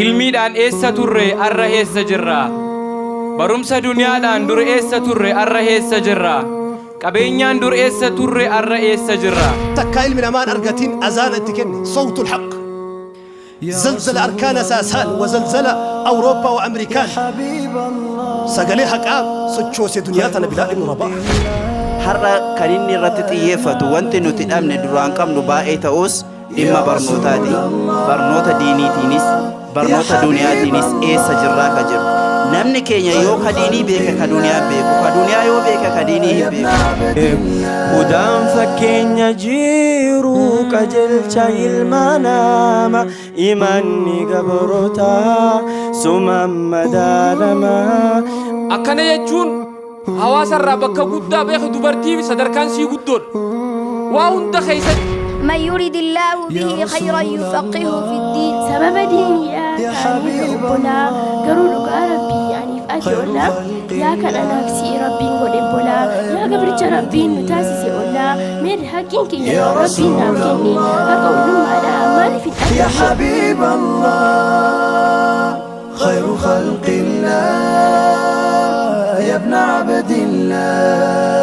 ilmiidhaan eessa turre arra eessa jirra barumsa duniyaadhaan dur eessa turre arra eessa jirra qabeenyaan dur eessa turre arra eessa jirra takka ilmi namaan argatiin azaana itti kenne sawtul haqq زلزل أركان أساسان وزلزل أوروبا وأمريكان سقلي حقاب سجوسي دنياتنا بلاد ابن رباح har'a kan inni irratti xiyyeeffatu wanti nuti dhabne duraan qabnu baay'ee ta'us dhimma barnootaati. Barnoota diiniitiinis barnoota duniyaatiinis eessa jirraa ka jiru. Namni keenya yoo ka diinii beeka ka duniyaa beeku, ka duniyaa yoo beeka ka diinii hin beeku. Hudaan fakkeenya jiru qajeelcha ilma namaa imanni gabrootaa sumaan madaalama. akkana jechuun hawaasa irraa bakka guddaa beeku dubartii sadarkaan sii guddoon waa hunda keessatti من يريد الله به خيرا يفقهه في الدين سبب ديني يا حبيب الله قالوا ربي يعني فأتي الله يا كان نفسي ربي قد بولا يا قبرت ربي نتاسسي الله مير حقين كي يا ربي نافكني أقول على مالي في الأجل يا حبيب الله خير خلق الله يا ابن عبد الله